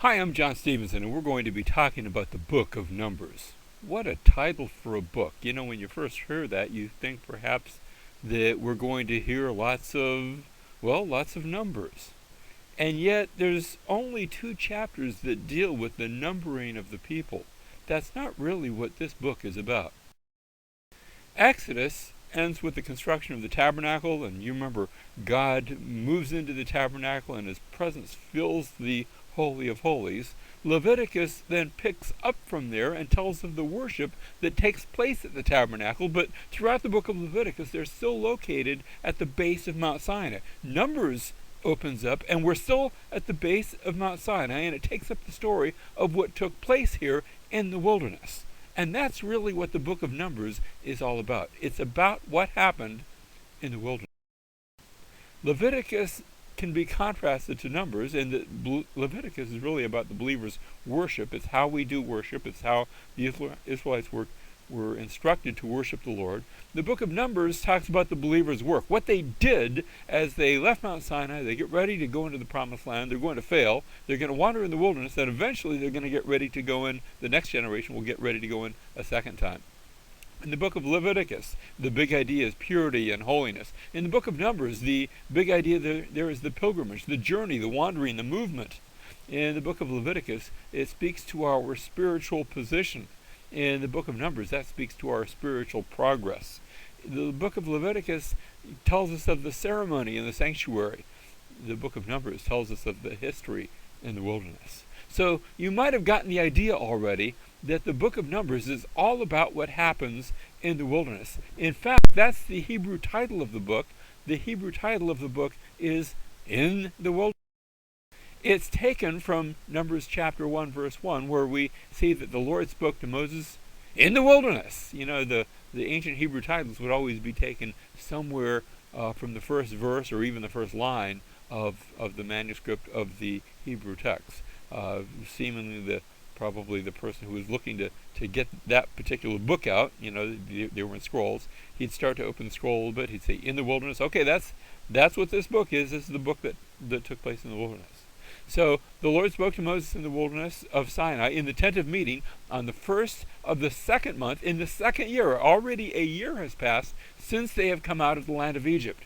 Hi, I'm John Stevenson, and we're going to be talking about the Book of Numbers. What a title for a book. You know, when you first hear that, you think perhaps that we're going to hear lots of numbers. And yet, there's only 2 chapters that deal with the numbering of the people. That's not really what this book is about. Exodus ends with the construction of the tabernacle, and you remember God moves into the tabernacle and his presence fills the Holy of Holies. Leviticus then picks up from there and tells of the worship that takes place at the tabernacle, but throughout the book of Leviticus they're still located at the base of Mount Sinai. Numbers opens up and we're still at the base of Mount Sinai, and it takes up the story of what took place here in the wilderness. And that's really what the book of Numbers is all about. It's about what happened in the wilderness. Leviticus can be contrasted to Numbers, and that Leviticus is really about the believer's worship. It's how we do worship. It's how the Israelites were instructed to worship the Lord. The book of Numbers talks about the believer's work, what they did as they left Mount Sinai. They get ready to go into the promised land. They're going to fail. They're going to wander in the wilderness, and eventually they're going to get ready to go in. The next generation will get ready to go in a second time. In the book of Leviticus, the big idea is purity and holiness. In the book of Numbers, the big idea there is the pilgrimage, the journey, the wandering, the movement. In the book of Leviticus, it speaks to our spiritual position. In the book of Numbers, that speaks to our spiritual progress. The book of Leviticus tells us of the ceremony in the sanctuary. The book of Numbers tells us of the history in the wilderness. So you might have gotten the idea already that the book of Numbers is all about what happens in the wilderness. In fact, that's the Hebrew title of the book. The Hebrew title of the book is In the Wilderness. It's taken from Numbers chapter 1, verse 1, where we see that the Lord spoke to Moses in the wilderness. You know, the ancient Hebrew titles would always be taken somewhere from the first verse or even the first line of the manuscript of the Hebrew text. Seemingly probably the person who was looking to get that particular book out, you know, they were in scrolls, he'd start to open the scroll a little bit, he'd say, in the wilderness. Okay, that's what this book is. This is the book that took place in the wilderness. So the Lord spoke to Moses in the wilderness of Sinai in the tent of meeting on the first of the second month in the second year. Already a year has passed since they have come out of the land of Egypt.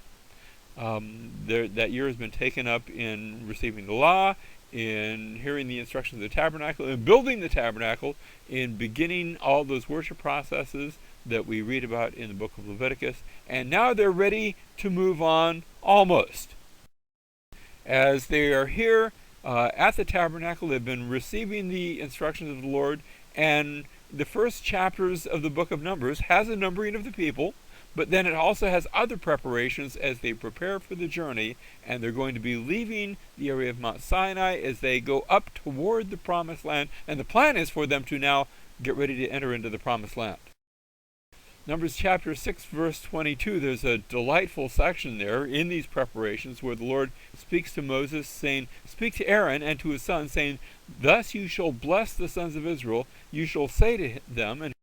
That year has been taken up in receiving the law, in hearing the instructions of the tabernacle, in building the tabernacle, in beginning all those worship processes that we read about in the book of Leviticus. And now they're ready to move on almost. As they are here at the tabernacle, they've been receiving the instructions of the Lord, and the first chapters of the book of Numbers has a numbering of the people, but then it also has other preparations as they prepare for the journey, and they're going to be leaving the area of Mount Sinai as they go up toward the promised land, and the plan is for them to now get ready to enter into the promised land. Numbers chapter 6, verse 22, there's a delightful section there in these preparations where the Lord speaks to Moses, saying, speak to Aaron and to his sons, saying, thus you shall bless the sons of Israel. You shall say to them, and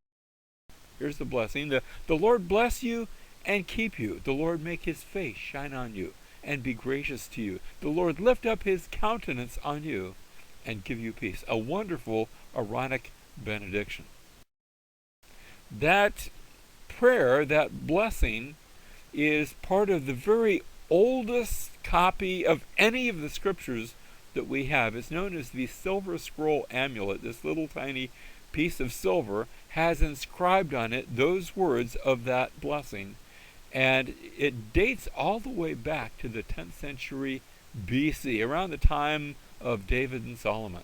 here's the blessing, the Lord bless you and keep you. The Lord make his face shine on you and be gracious to you. The Lord lift up his countenance on you and give you peace. A wonderful Aaronic benediction. That prayer, that blessing, is part of the very oldest copy of any of the scriptures that we have. It's known as the Silver Scroll Amulet. This little tiny piece of silver has inscribed on it those words of that blessing, and it dates all the way back to the 10th century BC, around the time of David and Solomon.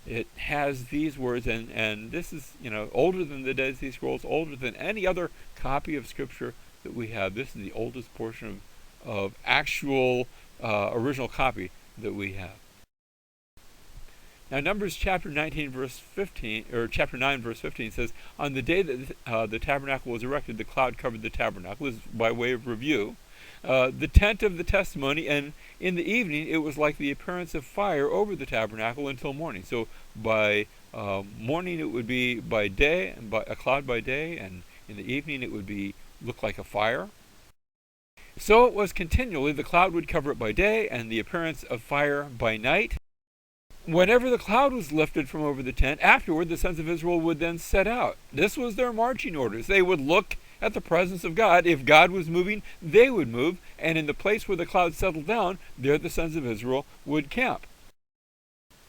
It has these words, and this is, you know, older than the Dead Sea Scrolls, older than any other copy of Scripture that we have. This is the oldest portion of actual original copy that we have. Now, Numbers chapter 19, verse 15, or chapter 9, verse 15 says, on the day that the tabernacle was erected, the cloud covered the tabernacle. This is by way of review. The tent of the testimony, and in the evening it was like the appearance of fire over the tabernacle until morning. So by morning it would be by day, and by a cloud by day, and in the evening it would look like a fire. So it was continually, the cloud would cover it by day, and the appearance of fire by night. whenever the cloud was lifted from over the tent, afterward the sons of Israel would then set out. This was their marching orders. They would look at the presence of God. If God was moving, they would move, and in the place where the cloud settled down, there the sons of Israel would camp.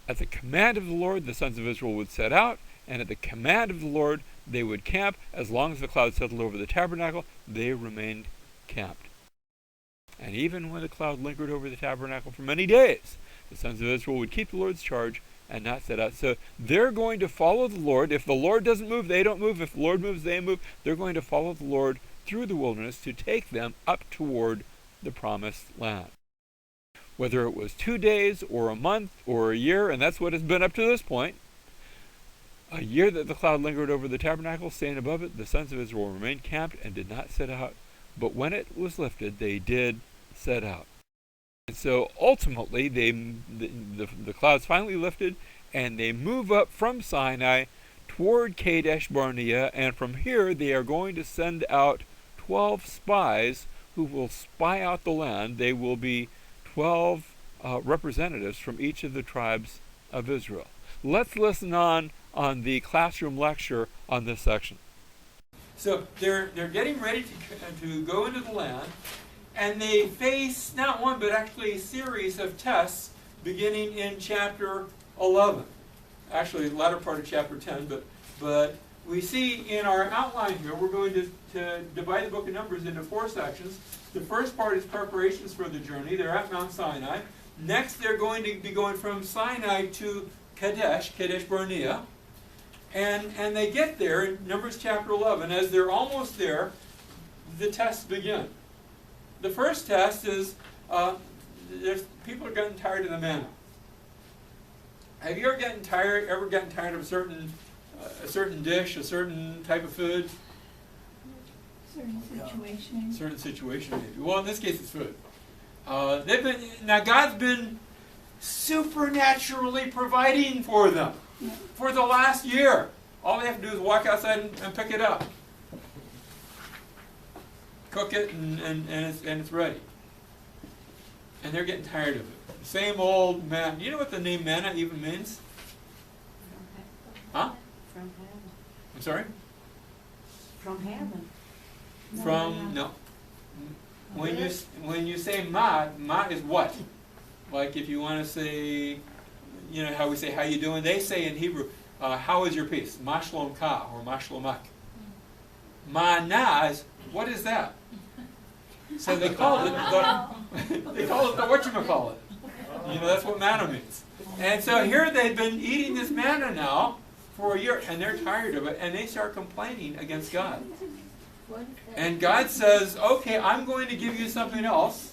At the command of the Lord, the sons of Israel would set out, and at the command of the Lord, they would camp. As long as the cloud settled over the tabernacle, they remained camped. And even when the cloud lingered over the tabernacle for many days, the sons of Israel would keep the Lord's charge and not set out. So they're going to follow the Lord. If the Lord doesn't move, they don't move. If the Lord moves, they move. They're going to follow the Lord through the wilderness to take them up toward the promised land. Whether it was 2 days or a month or a year, and that's what it's been up to this point, a year that the cloud lingered over the tabernacle, staying above it, the sons of Israel remained camped and did not set out. But when it was lifted, they did set out. And so ultimately, the clouds finally lifted, and they move up from Sinai toward Kadesh Barnea, and from here they are going to send out 12 spies who will spy out the land. They will be 12 representatives from each of the tribes of Israel. Let's listen on the classroom lecture on this section. So they're getting ready to go into the land, and they face not one but actually a series of tests beginning in chapter 11. Actually, the latter part of chapter 10, but we see in our outline here, we're going to divide the book of Numbers into 4 sections. The first part is preparations for the journey. They're at Mount Sinai. Next, they're going to be going from Sinai to Kadesh Barnea. And they get there in Numbers chapter 11. As they're almost there, the tests begin. The first test is people are getting tired of the manna. Have you ever gotten tired of a certain dish, a certain type of food? Certain situation, maybe. Well, in this case, it's food. God's been supernaturally providing for them for the last year. All they have to do is walk outside and pick it up, cook it, and it's ready. And they're getting tired of it. Same old manna. You know what the name manna even means? Huh? From heaven. I'm sorry? From heaven. No. When you say ma is what? Like if you want to say, you know how we say how you doing? They say in Hebrew, how is your peace? Ma shlom ka or ma shlomak. Mana is, what is that? So they called it the whatchamacallit. You know, that's what manna means. And so here they've been eating this manna now for a year, and they're tired of it, and they start complaining against God. And God says, okay, I'm going to give you something else.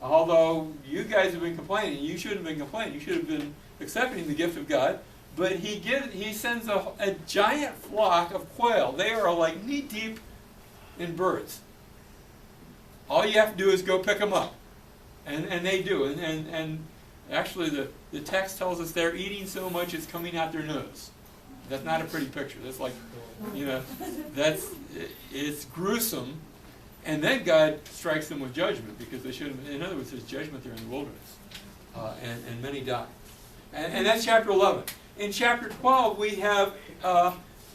Although you guys have been complaining, you shouldn't have been complaining. You should have been accepting the gift of God. But he sends a giant flock of quail. They are like knee-deep in birds. All you have to do is go pick them up. And they do. And actually the text tells us they're eating so much it's coming out their nose. That's not a pretty picture. That's like, you know, it's gruesome. And then God strikes them with judgment because they should have, in other words, there's judgment there in the wilderness. And many die. And that's chapter 11. In chapter 12, we have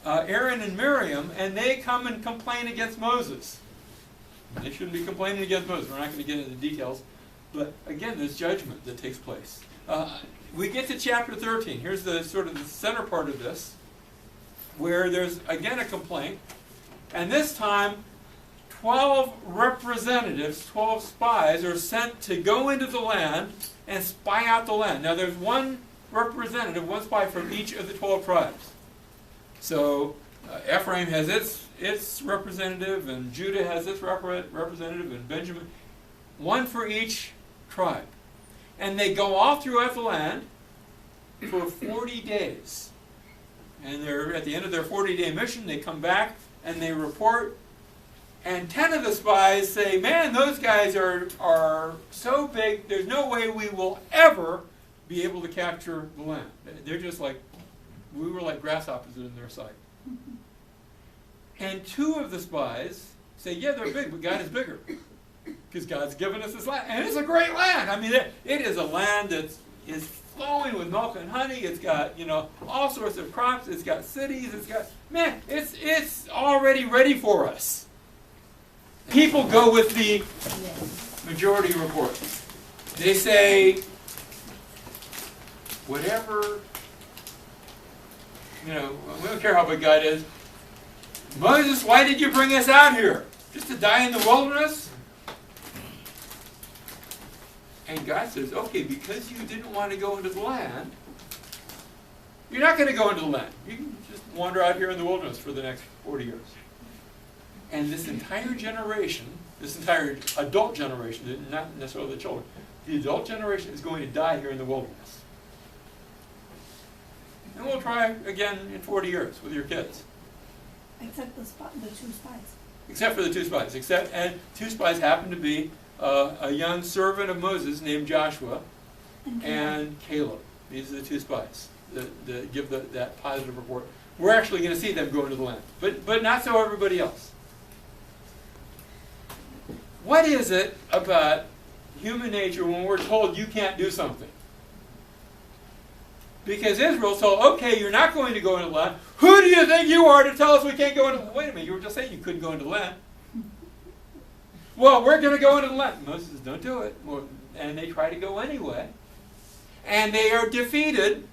Aaron and Miriam, and they come and complain against Moses. They shouldn't be complaining against Moses. We're not going to get into the details. But again, there's judgment that takes place. We get to chapter 13. Here's the sort of the center part of this, where there's again a complaint. And this time, 12 representatives, 12 spies, are sent to go into the land and spy out the land. Now there's one representative, one spy from each of the 12 tribes. So Ephraim has its representative, and Judah has its representative, and Benjamin. One for each tribe. And they go all throughout the land for 40 days. And they're at the end of their 40-day mission, they come back and they report. And 10 of the spies say, man, those guys are so big, there's no way we will ever be able to capture the land. They're just like, we were like grasshoppers in their sight. And 2 of the spies say, yeah, they're big, but God is bigger. Because God's given us this land. And it's a great land. I mean, it is a land that's, is flowing with milk and honey. It's got, all sorts of crops. It's got cities. It's already ready for us. People go with the majority report. They say, whatever, we don't care how big God is. Moses, why did you bring us out here? Just to die in the wilderness? And God says, okay, because you didn't want to go into the land, you're not going to go into the land. You can just wander out here in the wilderness for the next 40 years. And this entire generation, this entire adult generation, not necessarily the children, the adult generation is going to die here in the wilderness. And we'll try again in 40 years with your kids. Except the 2 spies. Except for the 2 spies. And 2 spies happen to be a young servant of Moses named Joshua and Caleb. These are the 2 spies that give that positive report. We're actually going to see them go into the land. But not so everybody else. What is it about human nature when we're told you can't do something? Because Israel's told, okay, you're not going to go into the land. Who do you think you are to tell us we can't go into the land? Wait a minute, you were just saying you couldn't go into the land. Well, we're going to go into the land. Moses says, don't do it. Well, and they try to go anyway. And they are defeated.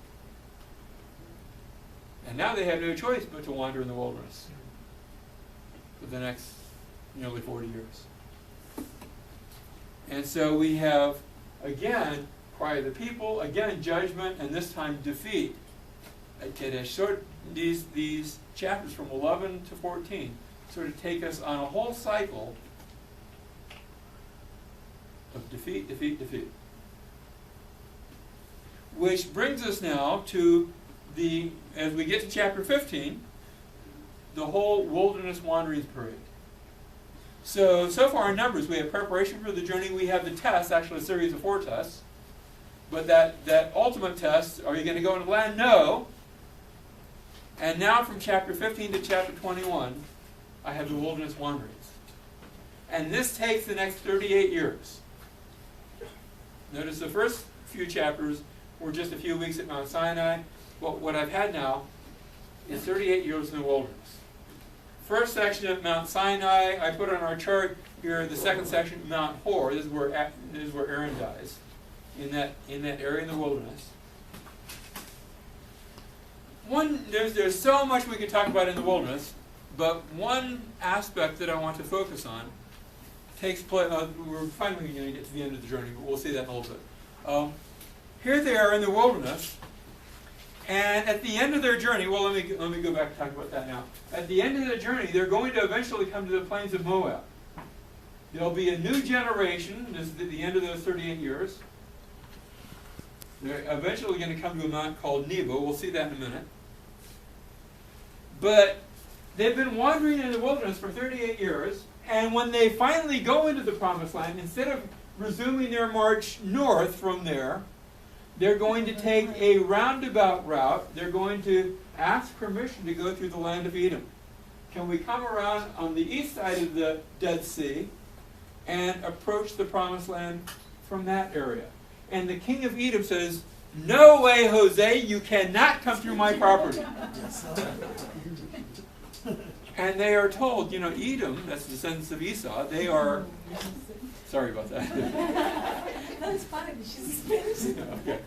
And now they have no choice but to wander in the wilderness for the next nearly 40 years. And so we have, again, cry of the people, again, judgment, and this time defeat at Kadesh. So these chapters from 11 to 14 sort of take us on a whole cycle of defeat, defeat, defeat. Which brings us now to as we get to chapter 15, the whole wilderness wanderings period. So far in Numbers, we have preparation for the journey. We have the test, actually a series of 4 tests. But that ultimate test, are you going to go into the land? No. And now from chapter 15 to chapter 21, I have the wilderness wanderings. And this takes the next 38 years. Notice the first few chapters were just a few weeks at Mount Sinai. Well, what I've had now is 38 years in the wilderness. First section of Mount Sinai, I put on our chart here the second section, Mount Hor. This is where Aaron dies, in that area in the wilderness. There's so much we could talk about in the wilderness, but one aspect that I want to focus on takes place. We're finally going to get to the end of the journey, but we'll see that in a little bit. Here they are in the wilderness, and at the end of their journey, well, let me go back and talk about that now. At the end of the journey, they're going to eventually come to the plains of Moab. There'll be a new generation. This is at the end of those 38 years. They're eventually going to come to a mountain called Nebo. We'll see that in a minute. But they've been wandering in the wilderness for 38 years, and when they finally go into the Promised Land, instead of resuming their march north from there, they're going to take a roundabout route. They're going to ask permission to go through the land of Edom. Can we come around on the east side of the Dead Sea and approach the Promised Land from that area? And the king of Edom says, no way, Jose, you cannot come through my property. And they are told, Edom, that's the descendants of Esau, they are... Sorry about that. That's fine. She's Spanish. Okay.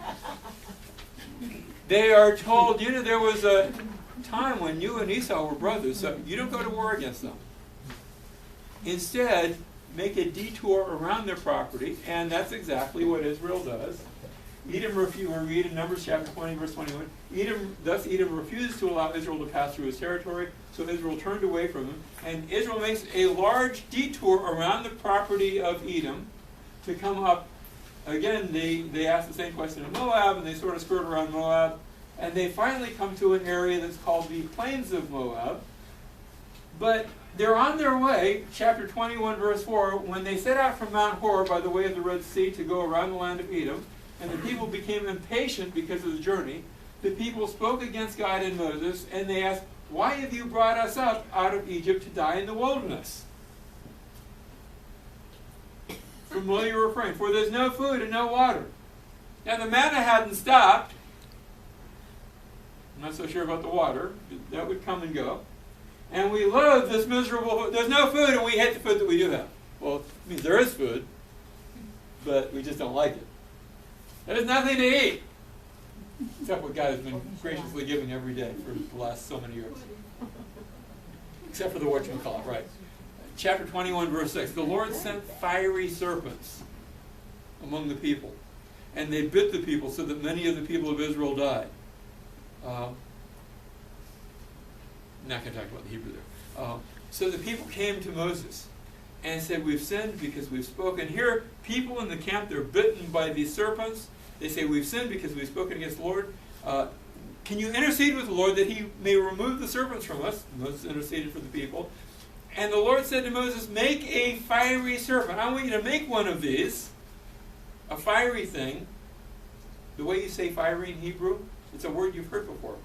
They are told, there was a time when you and Esau were brothers, so you don't go to war against them. Instead, make a detour around their property, and that's exactly what Israel does. Edom we read in Numbers chapter 20, verse 21. Edom refused to allow Israel to pass through his territory, so Israel turned away from him. And Israel makes a large detour around the property of Edom to come up. Again, they ask the same question of Moab, and they sort of skirt around Moab. And they finally come to an area that's called the Plains of Moab. But they're on their way, chapter 21, verse 4, when they set out from Mount Hor by the way of the Red Sea to go around the land of Edom, and the people became impatient because of the journey. The people spoke against God and Moses, and they asked, why have you brought us up out of Egypt to die in the wilderness? Familiar refrain, for there's no food and no water. Now the manna hadn't stopped. I'm not so sure about the water. That would come and go. And we loathe this miserable, there's no food, and we hate the food that we do have. Well, it means there is food, but we just don't like it. There's nothing to eat, except what God has been graciously giving every day for the last so many years. Except for the whatchamacallit, right. Chapter 21, verse 6. The Lord sent fiery serpents among the people, and they bit the people so that many of the people of Israel died. I'm not going to talk about the Hebrew there. So the people came to Moses and said, we've sinned because we've spoken. Here, people in the camp, they're bitten by these serpents. They say, we've sinned because we've spoken against the Lord. Can you intercede with the Lord that he may remove the serpents from us? Moses interceded for the people. And the Lord said to Moses, make a fiery serpent. I want you to make one of these, a fiery thing. The way you say fiery in Hebrew, it's a word you've heard before.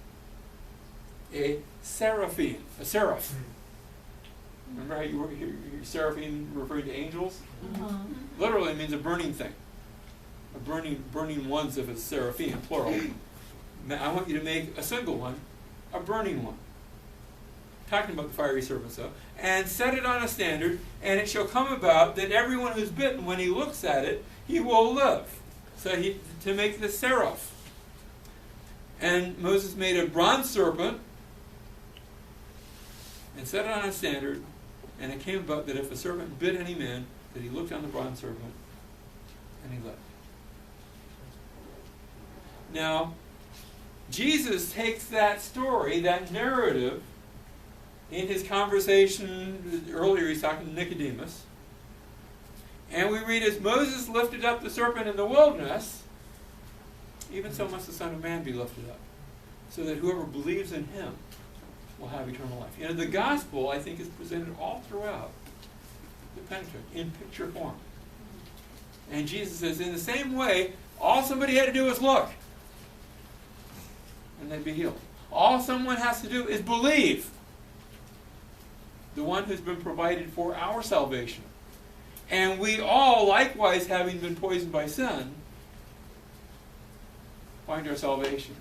A seraphim, a seraph. Remember how you were seraphim referring to angels? Uh-huh. Literally it means a burning thing. A burning ones if it's seraphim, plural. I want you to make a single one, a burning one. Talking about the fiery serpent, though. And set it on a standard, and it shall come about that everyone who's bitten, when he looks at it, he will live. So to make the seraph. And Moses made a bronze serpent and set it on a standard, and it came about that if a serpent bit any man, that he looked on the bronze serpent and he lived. Now, Jesus takes that story, that narrative, in his conversation earlier, he's talking to Nicodemus, and we read, as Moses lifted up the serpent in the wilderness, even so must the Son of Man be lifted up, so that whoever believes in him will have eternal life. You know, the gospel, I think, is presented all throughout the Pentateuch in picture form. And Jesus says, in the same way, all somebody had to do was look, and they'd be healed. All someone has to do is believe the one who's been provided for our salvation. And we all, likewise, having been poisoned by sin, find our salvation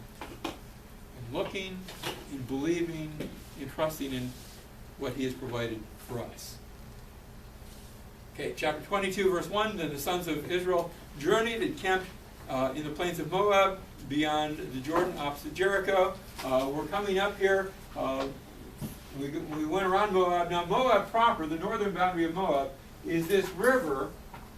in looking, in believing, in trusting in what he has provided for us. Okay, chapter 22, verse 1, then the sons of Israel journeyed and camped in the plains of Moab, beyond the Jordan, opposite Jericho. We're coming up here. We went around Moab. Now Moab proper, the northern boundary of Moab, is this river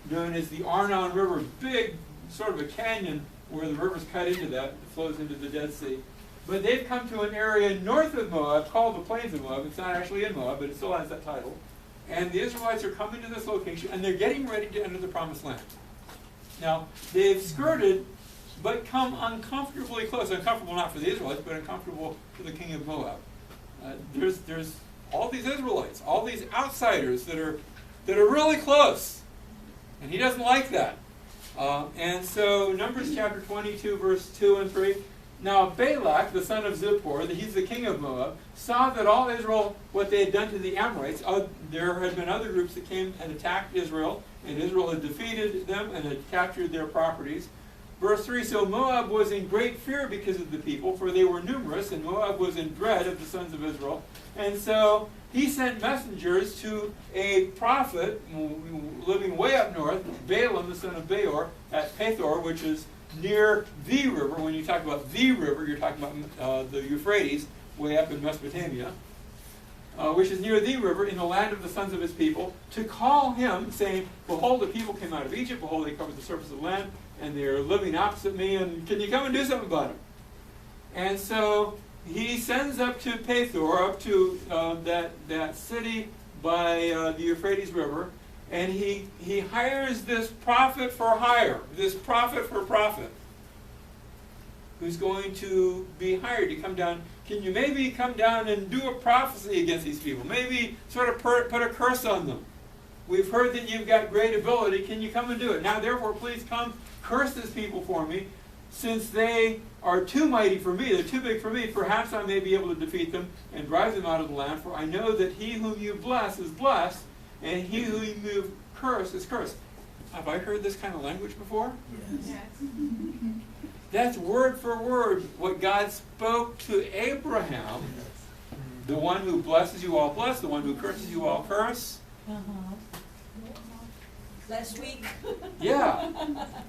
known as the Arnon River, big sort of a canyon where the river's cut into that. It flows into the Dead Sea. But they've come to an area north of Moab called the Plains of Moab. It's not actually in Moab, but it still has that title. And the Israelites are coming to this location, and they're getting ready to enter the Promised Land. Now, they've skirted, but come uncomfortably close. Uncomfortable not for the Israelites, but uncomfortable for the king of Moab. There's all these Israelites, all these outsiders that are really close, and he doesn't like that. And so Numbers chapter 22, verse 2 and 3. Now Balak, the son of Zippor, he's the king of Moab, saw that all Israel, what they had done to the Amorites, there had been other groups that came and attacked Israel, and Israel had defeated them and had captured their properties. Verse 3, so Moab was in great fear because of the people, for they were numerous, and Moab was in dread of the sons of Israel. And so he sent messengers to a prophet living way up north, Balaam, the son of Beor, at Pethor, which is near the river. When you talk about the river, you're talking about the Euphrates, way up in Mesopotamia, which is near the river in the land of the sons of his people, to call him, saying, behold, the people came out of Egypt, behold, they covered the surface of the land, and they're living opposite me, and can you come and do something about it? And so he sends up to Pethor, up to that city by the Euphrates River, and he hires this prophet for hire, this prophet for profit, who's going to be hired to come down. Can you maybe come down and do a prophecy against these people? Maybe sort of put a curse on them. We've heard that you've got great ability. Can you come and do it? Now, therefore, please come, curse this people for me. Since they are too mighty for me, they're too big for me, perhaps I may be able to defeat them and drive them out of the land. For I know that he whom you bless is blessed, and he whom you curse is cursed. Have I heard this kind of language before? Yes. That's word for word what God spoke to Abraham. The one who blesses you, all bless. The one who curses you, all curse. Last week. Yeah.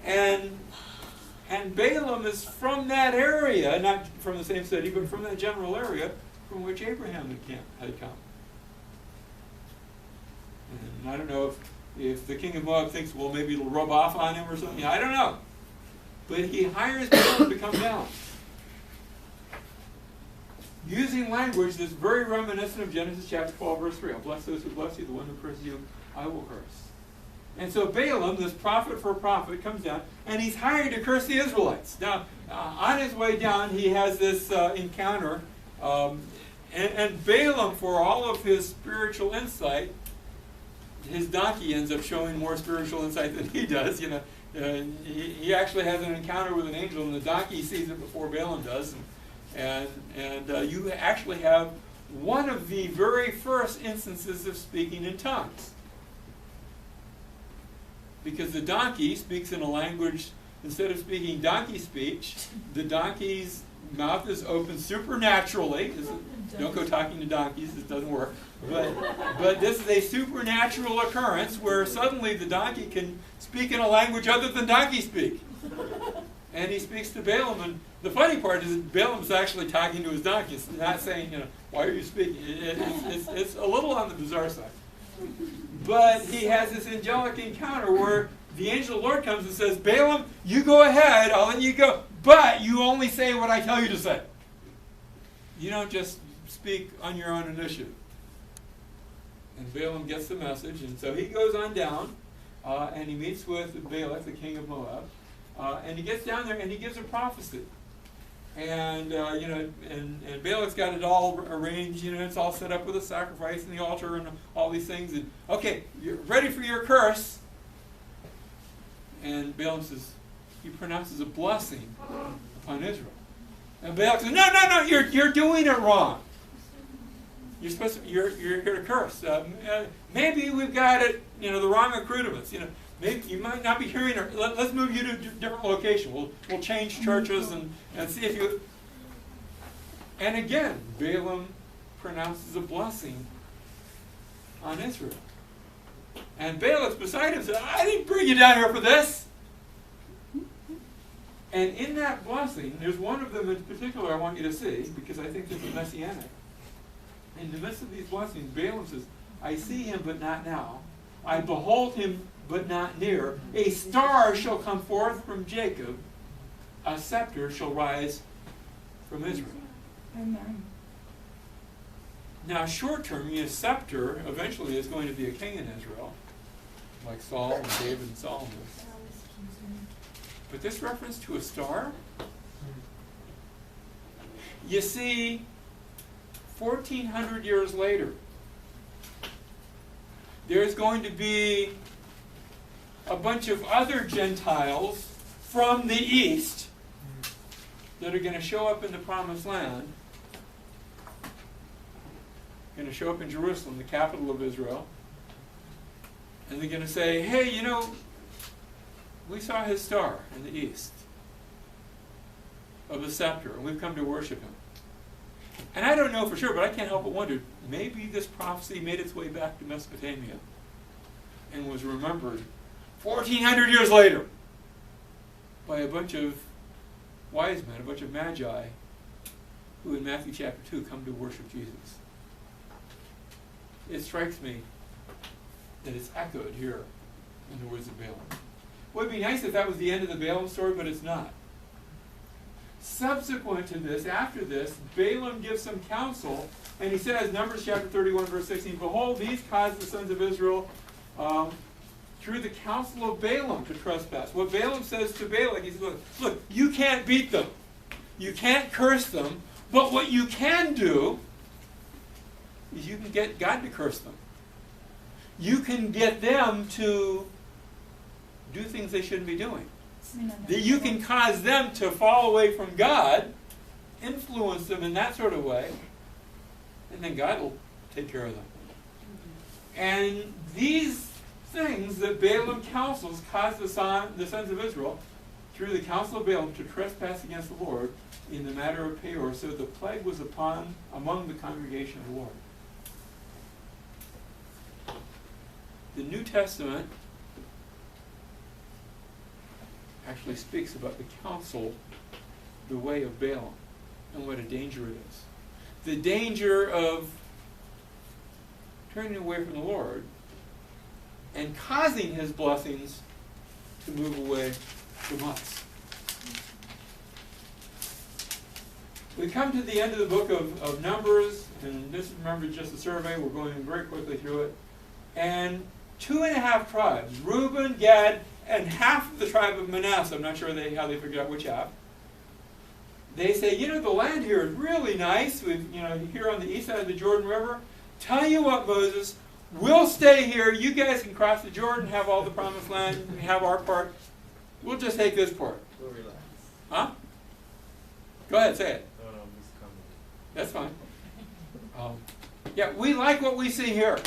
And Balaam is from that area, not from the same city, but from that general area from which Abraham had come. And I don't know if the king of Moab thinks, well, maybe it'll rub off on him or something. I don't know. But he hires Balaam to come down, using language that's very reminiscent of Genesis chapter 12, verse 3. I'll bless those who bless you, the one who curses you, I will curse. And so Balaam, this prophet for a prophet, comes down, and he's hired to curse the Israelites. Now, on his way down, he has this encounter, and Balaam, for all of his spiritual insight, his donkey ends up showing more spiritual insight than he does. He actually has an encounter with an angel, and the donkey sees it before Balaam does. And you actually have one of the very first instances of speaking in tongues. Because the donkey speaks in a language, instead of speaking donkey speech, the donkey's mouth is open supernaturally. Don't go talking to donkeys, this doesn't work. But this is a supernatural occurrence where suddenly the donkey can speak in a language other than donkey speak. And he speaks to Balaam, and the funny part is that Balaam's actually talking to his donkey. It's not saying, why are you speaking? It's a little on the bizarre side. But he has this angelic encounter where the angel of the Lord comes and says, Balaam, you go ahead, I'll let you go, but you only say what I tell you to say. You don't just speak on your own initiative. And Balaam gets the message, and so he goes on down, and he meets with Balak, the king of Moab, and he gets down there and he gives a prophecy. And and Balak's got it all arranged. It's all set up with a sacrifice and the altar and all these things. And okay, you're ready for your curse. And Balaam says, he pronounces a blessing upon Israel. And Balak says, no, you're doing it wrong. You're supposed to, you're here to curse. Maybe we've got it, the wrong accoutrements. Maybe you might not be hearing her. Let's move you to a different location. We'll change churches and see if you. And again, Balaam pronounces a blessing on Israel. And Balak's beside him said, I didn't bring you down here for this. And in that blessing, there's one of them in particular I want you to see, because I think this is messianic. In the midst of these blessings, Balaam says, I see him, but not now. I behold him, but not near. A star shall come forth from Jacob. A scepter shall rise from Israel. Amen. Now, short term, a scepter eventually is going to be a king in Israel, like Saul and David and Solomon. But this reference to a star? You see, 1,400 years later, there's going to be a bunch of other Gentiles from the east that are going to show up in the Promised Land, going to show up in Jerusalem, the capital of Israel, and they're going to say, hey, we saw his star in the east of the scepter, and we've come to worship him. And I don't know for sure, but I can't help but wonder, maybe this prophecy made its way back to Mesopotamia and was remembered 1,400 years later by a bunch of wise men, a bunch of magi, who in Matthew chapter 2 come to worship Jesus. It strikes me that it's echoed here in the words of Balaam. Well, it would be nice if that was the end of the Balaam story, but it's not. Subsequent to this, after this, Balaam gives some counsel, and he says, Numbers chapter 31, verse 16, Behold, these caused the sons of Israel through the counsel of Balaam to trespass. What Balaam says to Balak, he says, look, you can't beat them. You can't curse them. But what you can do is you can get God to curse them. You can get them to do things they shouldn't be doing. That you can cause them to fall away from God, influence them in that sort of way, and then God will take care of them. And these things that Balaam counsels cause the sons of Israel through the counsel of Balaam to trespass against the Lord in the matter of Peor. So the plague was among the congregation of the Lord. The New Testament actually speaks about the counsel, the way of Balaam, and what a danger it is. The danger of turning away from the Lord and causing his blessings to move away from us. We come to the end of the book of Numbers, and this, remember, just a survey. We're going very quickly through it. And 2.5 tribes, Reuben, Gad, and half of the tribe of Manasseh, I'm not sure how they figured out which half, they say, the land here is really nice. We've, here on the east side of the Jordan River. Tell you what, Moses, we'll stay here. You guys can cross the Jordan, have all the promised land, and have our part. We'll just take this part. We'll relax. Huh? Go ahead, say it. No, just come. That's fine. Yeah, we like what we see here.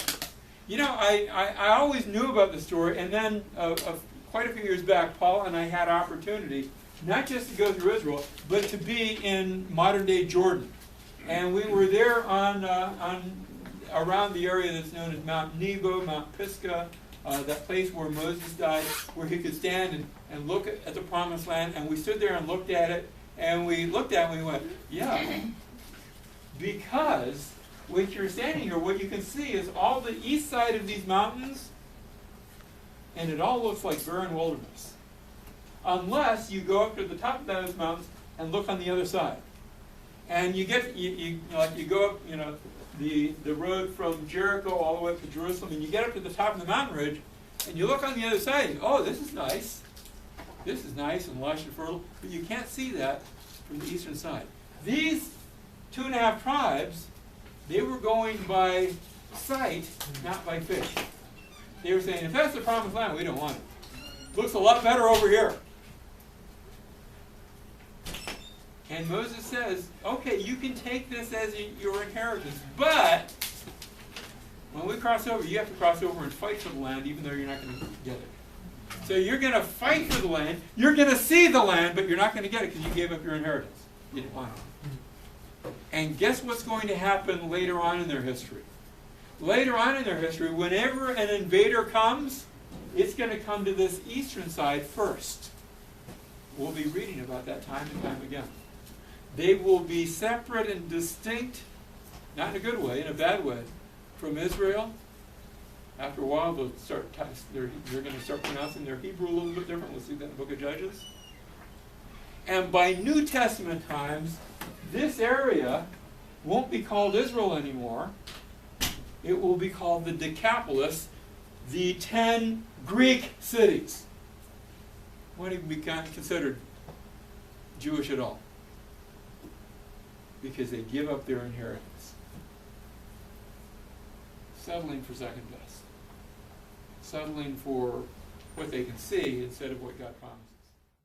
I always knew about the story, and then quite a few years back, Paul and I had opportunity not just to go through Israel, but to be in modern-day Jordan. And we were there on around the area that's known as Mount Nebo, Mount Pisgah, that place where Moses died, where he could stand and look at the promised land. And we stood there and looked at it, and we looked at it and we went, yeah. Because when you're standing here, what you can see is all the east side of these mountains, and it all looks like barren wilderness. Unless you go up to the top of those mountains and look on the other side. And you get, you go up, the road from Jericho all the way up to Jerusalem, and you get up to the top of the mountain ridge, and you look on the other side, and oh, this is nice. This is nice and lush and fertile, but you can't see that from the eastern side. These 2.5 tribes, they were going by sight, not by faith. They were saying, if that's the promised land, we don't want it. Looks a lot better over here. And Moses says, okay, you can take this as your inheritance, but when we cross over, you have to cross over and fight for the land, even though you're not going to get it. So you're going to fight for the land, you're going to see the land, but you're not going to get it because you gave up your inheritance. You didn't want it. And guess what's going to happen later on in their history? Later on in their history, whenever an invader comes, it's going to come to this eastern side first. We'll be reading about that time and time again. They will be separate and distinct, not in a good way, in a bad way, from Israel. After a while, they're going to start pronouncing their Hebrew a little bit different. We'll see that in the book of Judges. And by New Testament times, this area won't be called Israel anymore. It will be called the Decapolis, the 10 Greek cities. Won't even be considered Jewish at all, because they give up their inheritance, settling for second best, settling for what they can see instead of what God promised.